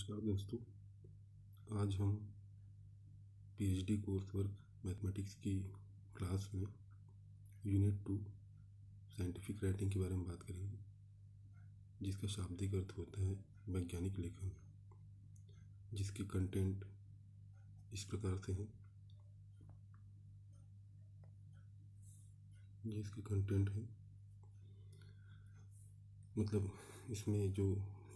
नमस्कार दोस्तों। आज हम पीएचडी कोर्स वर्क मैथमेटिक्स की क्लास में यूनिट 2 साइंटिफिक राइटिंग के बारे में बात करेंगे, जिसका शाब्दिक अर्थ होता है वैज्ञानिक लेखन। जिसके कंटेंट इस प्रकार से हैं। जिसके कंटेंट है मतलब इसमें जो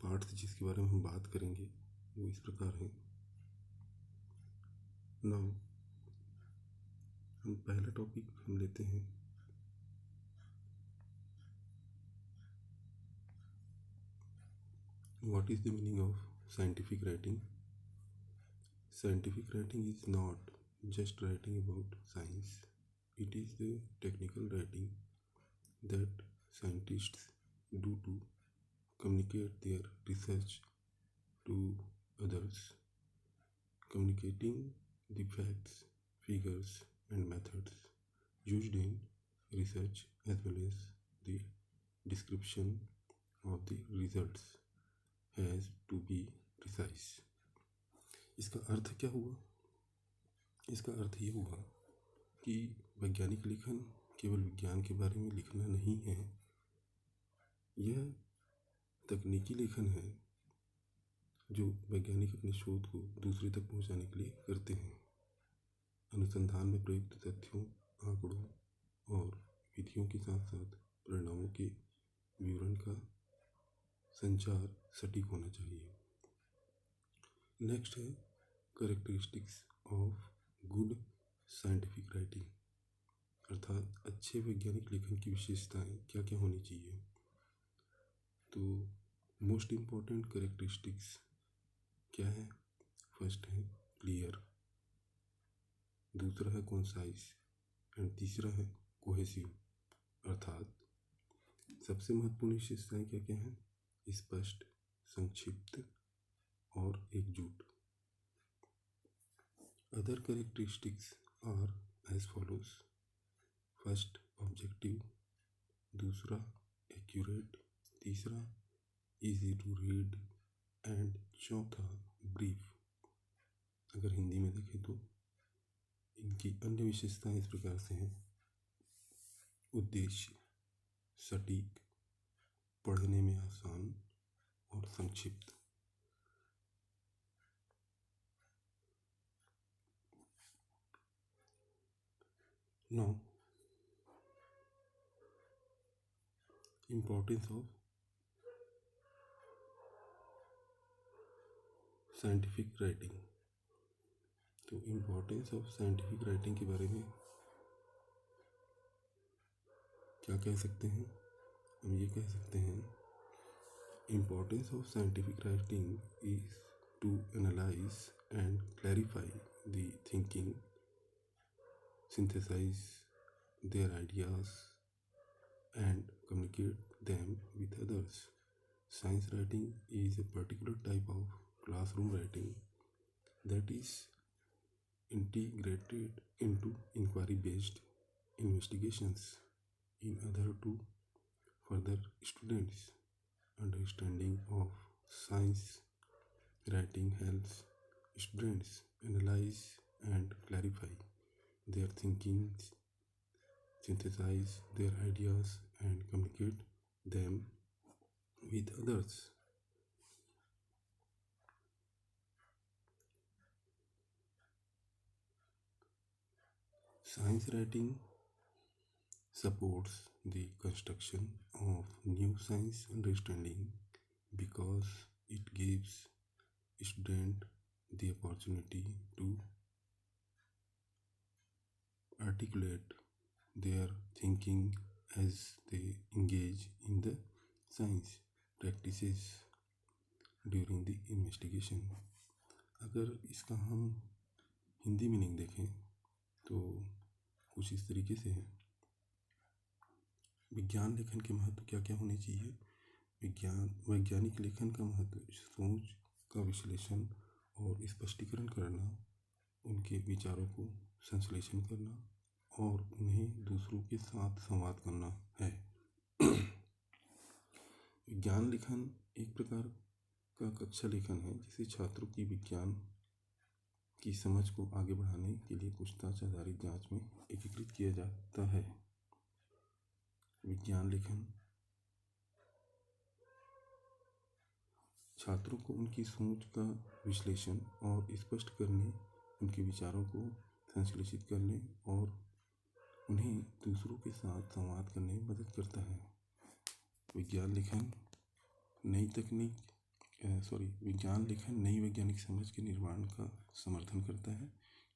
पार्ट्स जिसके बारे में हम बात करेंगे वो इस प्रकार हैं। नाउ हम पहला टॉपिक हम लेते हैं what is the meaning of scientific writing. Scientific writing is not just writing about science, it is the technical writing that scientists do to communicate their research to others, communicating the facts, figures, and methods used in research as well as the description of the results has to be precise. इसका अर्थ क्या हुआ? इसका अर्थ ये हुआ कि वैज्ञानिक लेखन केवल विज्ञान के बारे में लिखना नहीं है, यह तकनीकी लेखन है जो वैज्ञानिक अपने शोध को दूसरे तक पहुंचाने के लिए करते हैं। अनुसंधान में प्रयुक्त तथ्यों, आंकड़ों और विधियों के साथ साथ परिणामों के विवरण का संचार सटीक होना चाहिए। नेक्स्ट है characteristics of good scientific writing, अर्थात अच्छे वैज्ञानिक लेखन की विशेषताएं क्या क्या होनी चाहिए। तो मोस्ट इम्पॉर्टेंट कैरेक्टरिस्टिक्स क्या है? फर्स्ट है क्लियर, दूसरा है कॉन्साइज एंड तीसरा है कोहेसिव, अर्थात सबसे महत्वपूर्ण विशेषताएं क्या क्या हैं? स्पष्ट, संक्षिप्त और एकजुट। Other characteristics are as follows: first objective, दूसरा एक्यूरेट, तीसरा इजी टू रीड एंड चौथा ब्रीफ। अगर हिंदी में देखें तो इनकी अन्य विशेषताएं इस प्रकार से हैं: उद्देश्य, सटीक, पढ़ने में आसान और संक्षिप्त। Now, importance of scientific writing. तो इम्पोर्टेंस ऑफ साइंटिफिक राइटिंग के बारे में क्या कह सकते हैं? हम ये कह सकते हैं, importance of scientific writing is to analyse and clarify the thinking, synthesize their ideas and communicate them with others. Science writing is a particular type of classroom writing that is integrated into inquiry-based investigations in order to further students' understanding of science. Writing helps students analyze and clarify their thinking, synthesize their ideas and communicate them with others. Science writing supports the construction of new science understanding because it gives students the opportunity to articulate their thinking as they engage in the science practices during the investigation. अगर इसका हम Hindi meaning देखें तो कुछ इस तरीके से है। विज्ञान लेखन के महत्व क्या क्या होने चाहिए? वैज्ञानिक लेखन का महत्व सोच का विश्लेषण और स्पष्टीकरण करना, उनके विचारों को संश्लेषण करना और उन्हें दूसरों के साथ संवाद करना है। विज्ञान लेखन एक प्रकार का कक्षा लेखन है जिसे छात्रों की विज्ञान की समझ को आगे बढ़ाने के लिए पूछताछ आधारित जांच में एकीकृत किया जाता है। विज्ञान लेखन छात्रों को उनकी सोच का विश्लेषण और स्पष्ट करने, उनके विचारों को संश्लेषित करने और उन्हें दूसरों के साथ संवाद करने में मदद करता है। विज्ञान लेखन नई वैज्ञानिक समझ के निर्माण का समर्थन करता है,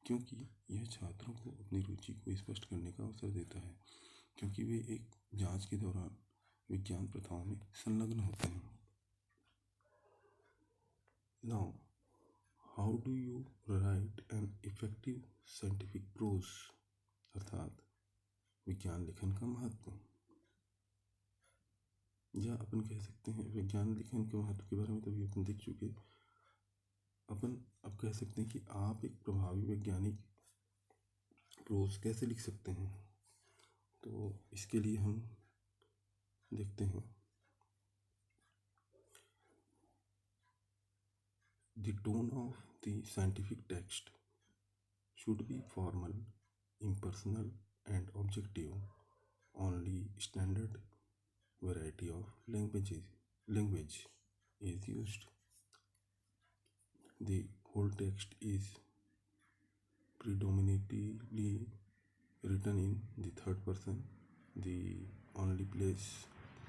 क्योंकि यह छात्रों को अपनी रुचि को स्पष्ट करने का अवसर देता है, क्योंकि वे एक जांच के दौरान विज्ञान प्रथाओं में संलग्न होते हैं। Now, how do you write an effective scientific prose? अर्थात विज्ञान लेखन का महत्व, या अपन कह सकते हैं विज्ञान लेखन के महत्व के बारे में तो अभी अपन देख चुके। अपन अब कह सकते हैं कि आप एक प्रभावी वैज्ञानिक प्रोज कैसे लिख सकते हैं। तो इसके लिए हम देखते हैं The tone of the scientific text should be formal, impersonal, and objective. Only standard variety of language is used. The whole text is predominantly written in the third person. The only place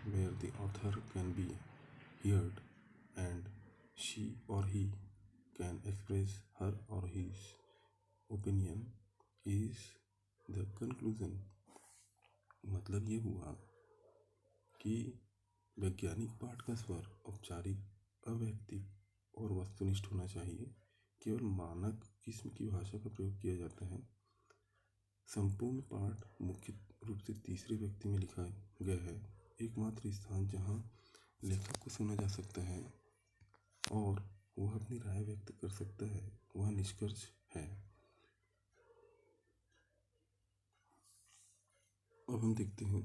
where the author can be heard and she or he can express her or his opinion is the conclusion. मतलब ये हुआ कि वैज्ञानिक पाठ का स्वर औपचारिक, अवैयक्तिक और वस्तुनिष्ठ होना चाहिए। केवल मानक किस्म की भाषा का प्रयोग किया जाता है। संपूर्ण पाठ मुख्य रूप से तीसरे व्यक्ति में लिखा गया है। एकमात्र स्थान जहाँ लेखक को सुना जा सकता है और वह अपनी राय व्यक्त कर सकता है वह निष्कर्ष है। अब हम देखते हैं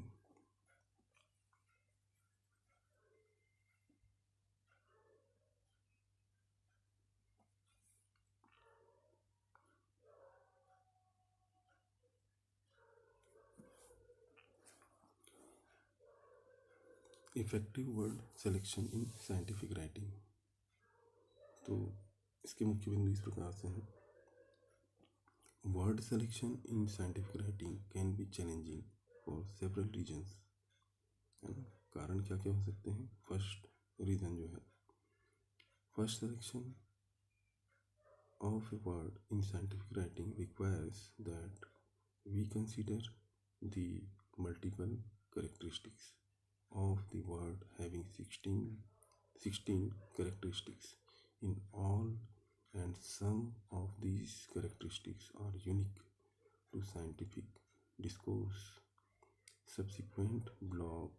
effective word selection in scientific writing. तो इसके मुख्य बिंदु इस प्रकार से हैं। Word selection in scientific writing can be challenging for several reasons, है ना। कारण क्या क्या हो सकते हैं। फर्स्ट रीज़न जो है, first selection of a word in scientific writing requires that we consider the multiple characteristics of the word, having 16 characteristics in all, and some of these characteristics are unique to scientific discourse. Subsequent blog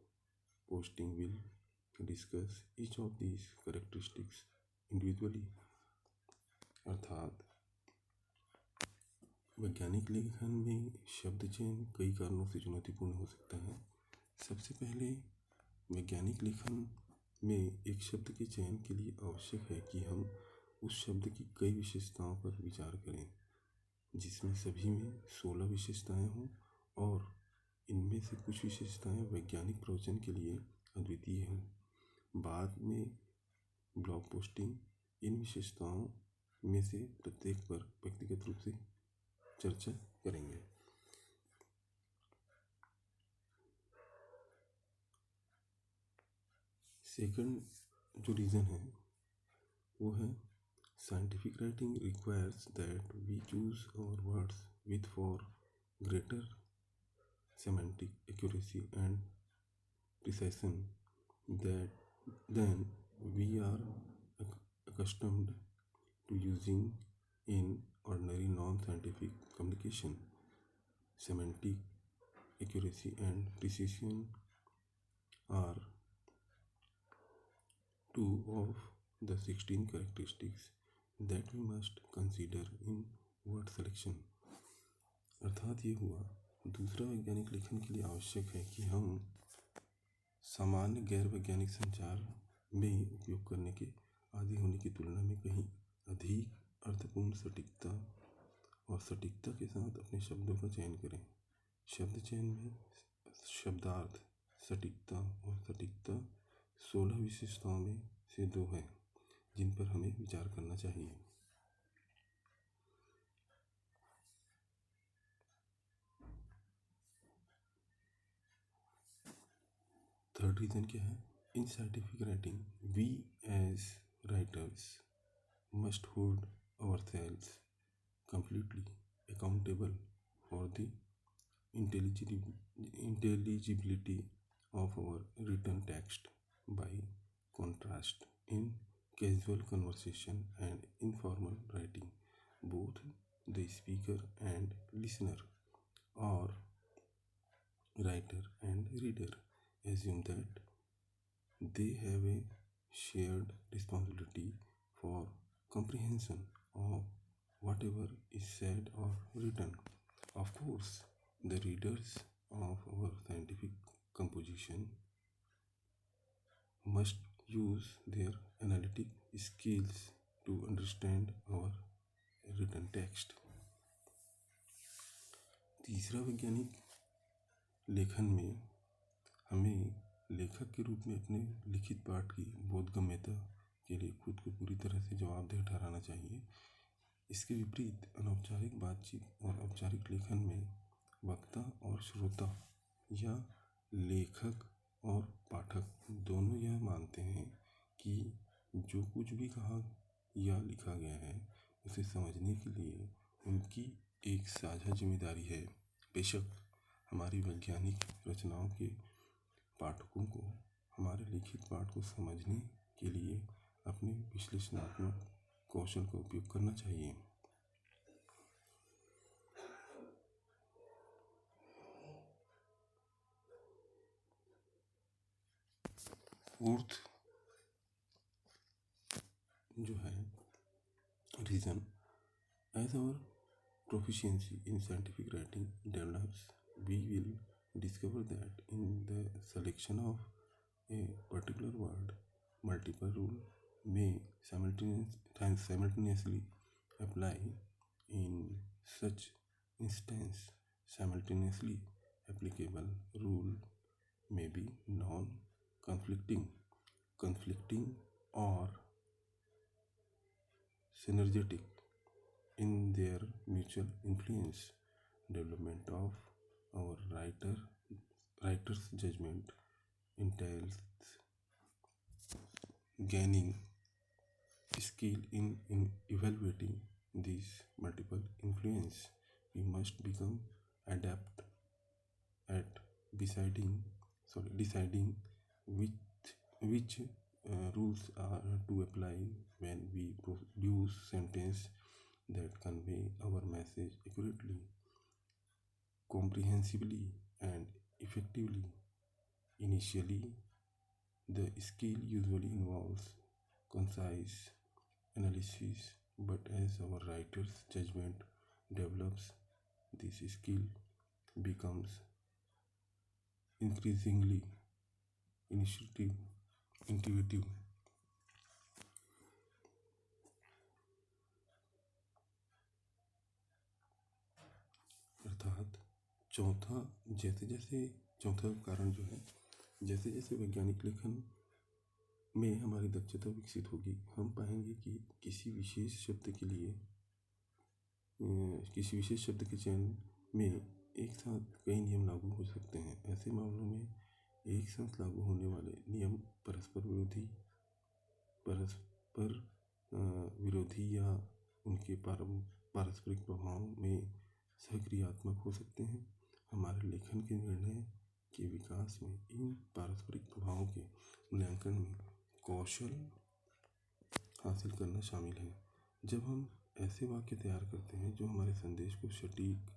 posting will discuss each of these characteristics individually. अर्थात वैज्ञानिक लेखन में शब्द चयन कई कारणों से चुनौतीपूर्ण हो सकता है। सबसे पहले वैज्ञानिक लेखन में एक शब्द के चयन के लिए आवश्यक है कि हम उस शब्द की कई विशेषताओं पर विचार करें, जिसमें सभी में 16 विशेषताएं हों और इनमें से कुछ विशेषताएं वैज्ञानिक प्रवचन के लिए अद्वितीय हों। बाद में ब्लॉग पोस्टिंग इन विशेषताओं में से प्रत्येक पर व्यक्तिगत रूप से चर्चा करेंगे। सेकंड जो रीज़न है वो है scientific writing requires that we choose our words with for greater semantic accuracy and precision than we are accustomed to using in ordinary non-scientific communication. Semantic accuracy and precision are two of the 16 characteristics that we must consider in word selection. अर्थात ये हुआ दूसरा वैज्ञानिक लेखन के लिए आवश्यक है कि हम सामान्य गैर वैज्ञानिक संचार में उपयोग करने के आदि होने की तुलना में कहीं अधिक अर्थपूर्ण सटीकता और सटीकता के साथ अपने शब्दों का चयन करें। शब्द चयन में शब्दार्थ, सटीकता और सटीकता 16 विशेषताओं में से 2 हैं जिन पर हमें विचार करना चाहिए। थर्ड रीजन क्या है? In scientific writing we as writers must hold ourselves completely accountable for the intelligibility of our written text. By contrast, in casual conversation and informal writing, both the speaker and listener, or writer and reader, assume that they have a shared responsibility for comprehension of whatever is said or written. Of course, the readers of our scientific composition must use their analytic skills to understand our written text. तीसरा, वैज्ञानिक लेखन में हमें लेखक के रूप में अपने लिखित पाठ की बोधगम्यता के लिए खुद को पूरी तरह से जवाबदेह ठहराना चाहिए। इसके विपरीत अनौपचारिक बातचीत और औपचारिक लेखन में वक्ता और श्रोता या लेखक और पाठक दोनों यह मानते हैं कि जो कुछ भी कहा या लिखा गया है उसे समझने के लिए उनकी एक साझा जिम्मेदारी है। बेशक हमारी वैज्ञानिक रचनाओं के पाठकों को हमारे लिखित पाठ को समझने के लिए अपने विश्लेषणात्मक कौशल का उपयोग करना चाहिए। फोर्थ जो है reason, as our proficiency in scientific writing develops, we will discover that in the selection of a particular word, multiple rules may simultaneously apply. In such instance, simultaneously applicable rule may be non-conflicting, conflicting, or synergetic in their mutual influence. Development of our writer's judgment entails gaining skill in evaluating these multiple influence. We must become adept at deciding which rules are to apply when we produce sentence that convey our message accurately, comprehensively, and effectively. Initially, the skill usually involves concise analysis, but as our writer's judgment develops, this skill becomes increasingly intuitive. अर्थात चौथा कारण जो है, जैसे जैसे वैज्ञानिक लेखन में हमारी दक्षता विकसित होगी, हम पाएंगे कि किसी विशेष शब्द के चयन में एक साथ कई नियम लागू हो सकते हैं। ऐसे मामलों में एक साथ लागू होने वाले नियम परस्पर विरोधी या उनके पारस्परिक प्रभाव में सहक्रियात्मक हो सकते हैं। हमारे लेखन के निर्णय के विकास में इन पारस्परिक प्रभावों के मूल्यांकन में कौशल हासिल करना शामिल है। जब हम ऐसे वाक्य तैयार करते हैं जो हमारे संदेश को सटीक,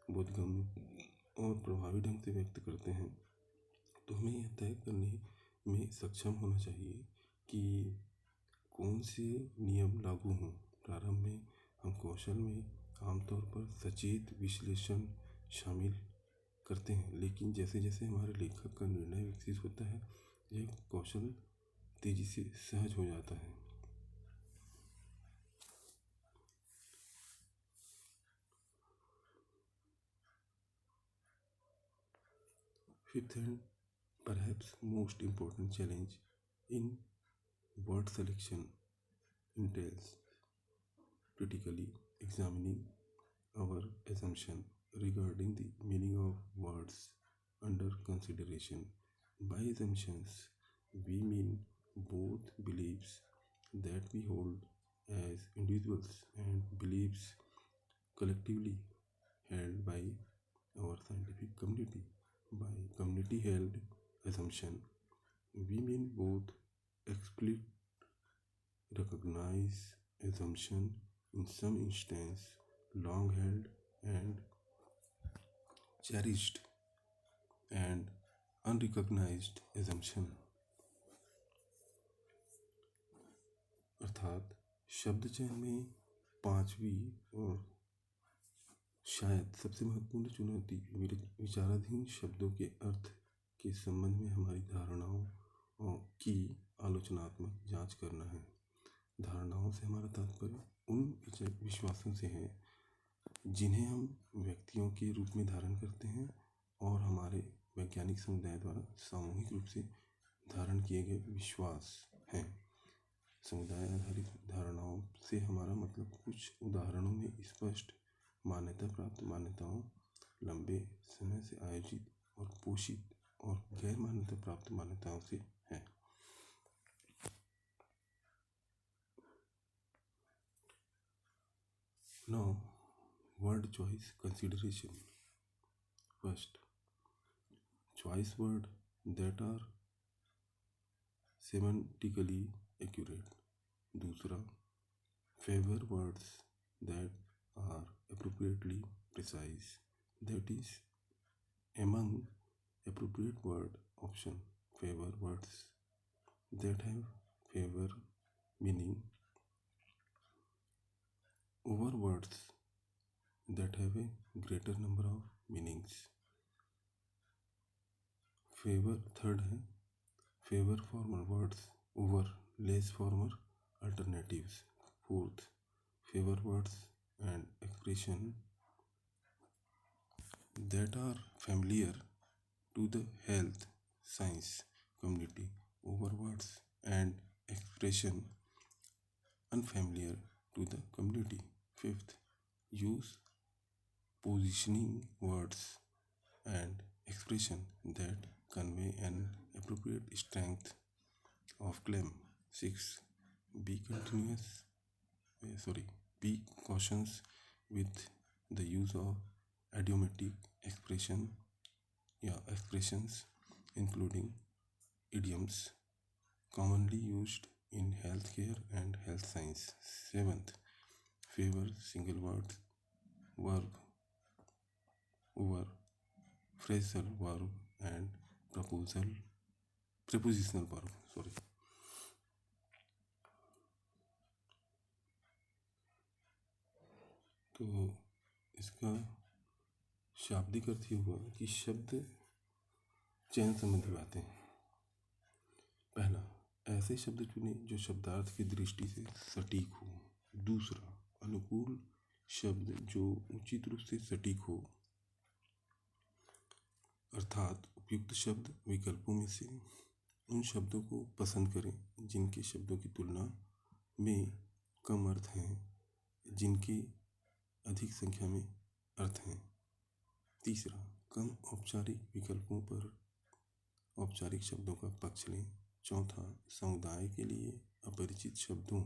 बोधगम्य और प्रभावी ढंग से व्यक्त करते हैं, तो हमें यह तय करने में सक्षम होना चाहिए कि कौन से नियम लागू हों। प्रारंभ में हम कौशल में आमतौर पर सचेत विश्लेषण शामिल करते हैं, लेकिन जैसे जैसे हमारे लेखक का निर्णय विकसित होता है, यह कौशल तेजी से सहज हो जाता है। Fifth and perhaps most important challenge in word selection entails critically examining our assumption regarding the meaning of words under consideration. By assumptions, we mean both beliefs that we hold as individuals and beliefs collectively held by our scientific community. By community held assumption, we mean both explicit recognized assumption in some instance, long held and cherished and unrecognized assumption, अर्थात शब्द चयन में पांचवी और शायद सबसे महत्वपूर्ण चुनौती विचाराधीन शब्दों के अर्थ के संबंध में हमारी धारणाओं की आलोचनात्मक जांच करना है। धारणाओं से हमारा तात्पर्य उन विश्वासों से है जिन्हें हम व्यक्तियों के रूप में धारण करते हैं और हमारे वैज्ञानिक समुदाय द्वारा सामूहिक रूप से धारण किए गए विश्वास हैं। समुदाय आधारित धारणाओं से हमारा मतलब कुछ उदाहरणों में स्पष्ट मान्यता प्राप्त मान्यताओं, लंबे समय से आयोजित और पोषित और गैर मान्यता प्राप्त मान्यताओं से है। Now, word choice consideration. First, choice word that are semantically accurate. दूसरा, favor words that are appropriately precise. That is, among appropriate word option, favor words that have favor meaning over words that have a greater number of meanings. Favor third है favor formal words over less formal alternatives. Fourth, favor words and expression that are familiar to the health science community over words and expression unfamiliar to the community. Fifth, use positioning words and expression that convey an appropriate strength of claim. Six, be be cautious with the use of idiomatic expressions including idioms commonly used in healthcare and health science. Seventh, favor single word verb over phrasal verb and prepositional verb. तो इसका शाब्दिक अर्थ ये हुआ कि शब्द चयन संबंधी बातें। पहला, ऐसे शब्द चुने जो शब्दार्थ की दृष्टि से सटीक हो। दूसरा, अनुकूल शब्द जो उचित रूप से सटीक हो, अर्थात उपयुक्त शब्द विकल्पों में से उन शब्दों को पसंद करें जिनके शब्दों की तुलना में कम अर्थ हैं, जिनके अधिक संख्या में अर्थ हैं। तीसरा, कम औपचारिक विकल्पों पर औपचारिक शब्दों का पक्ष लें। चौथा, समुदाय के लिए अपरिचित शब्दों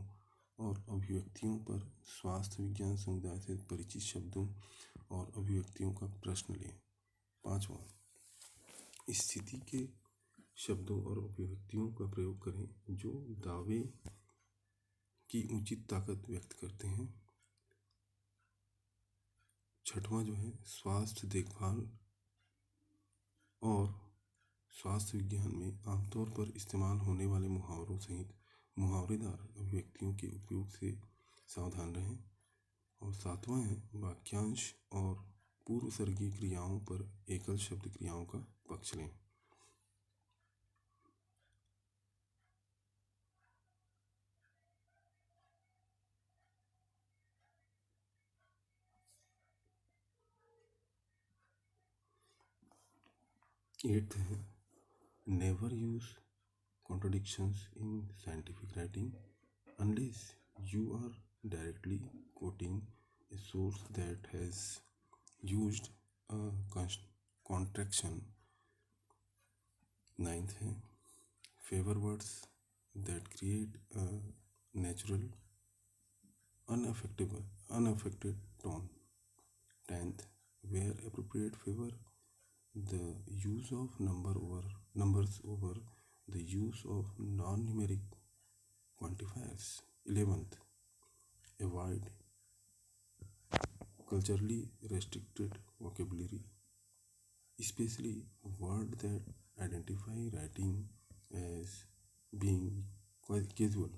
और अभिव्यक्तियों पर स्वास्थ्य विज्ञान समुदाय से परिचित शब्दों और अभिव्यक्तियों का प्रश्न लें। पांचवा, स्थिति के शब्दों और अभिव्यक्तियों का प्रयोग करें जो दावे की उचित ताकत व्यक्त करते हैं। छठवां जो है, स्वास्थ्य देखभाल और स्वास्थ्य विज्ञान में आमतौर पर इस्तेमाल होने वाले मुहावरों सहित मुहावरेदार अभिव्यक्तियों के उपयोग से सावधान रहें। और सातवां है, वाक्यांश और पूर्वसर्गीय क्रियाओं पर एकल शब्द क्रियाओं का पक्ष लें। एट्थ है, never use contradictions in scientific writing unless you are directly quoting a source that has used a contraction. Ninth है, favor words that create a natural unaffected tone. 10th, where appropriate, favor the use of numbers over the use of non-numeric quantifiers. 11th, avoid culturally restricted vocabulary, especially words that identify writing as being quite casual.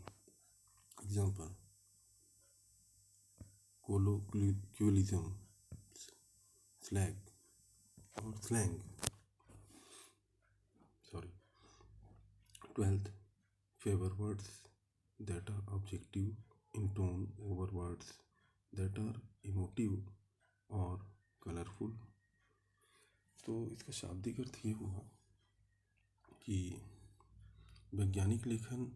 Example, colloquialism, slang or slang. Sorry. 12th, favor words that are objective in tone over words that are emotive और colourful. तो इसका शाब्दिक अर्थ ये हुआ कि वैज्ञानिक लेखन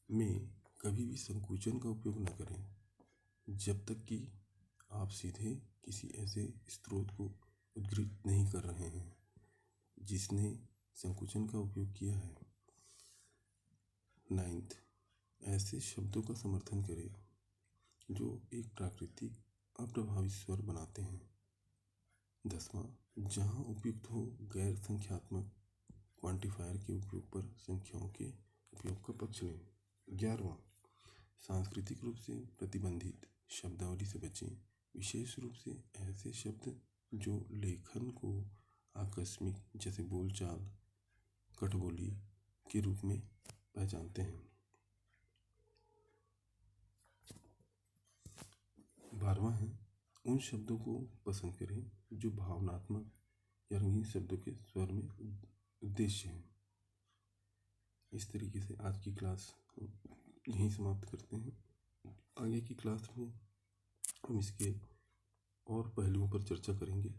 में कभी भी संकोचन का उपयोग न करें जब तक कि आप सीधे किसी ऐसे स्रोत को उद्धृत नहीं कर रहे हैं जिसने संकोचन का उपयोग किया है। 9th, ऐसे शब्दों का समर्थन करें जो एक प्राकृतिक अप्रभावी स्वर बनाते हैं। 10वां, जहां उपयुक्त हो गैर संख्यात्मक क्वांटिफायर के उपयोग पर संख्याओं के उपयोग का पक्ष लें। 11वां, सांस्कृतिक रूप से प्रतिबंधित शब्दावली से बचें, विशेष रूप से ऐसे शब्द जो लेखन को आकस्मिक जैसे बोलचाल कठबोली के रूप में पहचानते हैं। 12वां है, उन शब्दों को पसंद करें जो भावनात्मक या रंगीन शब्दों के स्वर में उद्देश्य हैं। इस तरीके से आज की क्लास यहीं समाप्त करते हैं। आगे की क्लास में हम इसके और पहलुओं पर चर्चा करेंगे।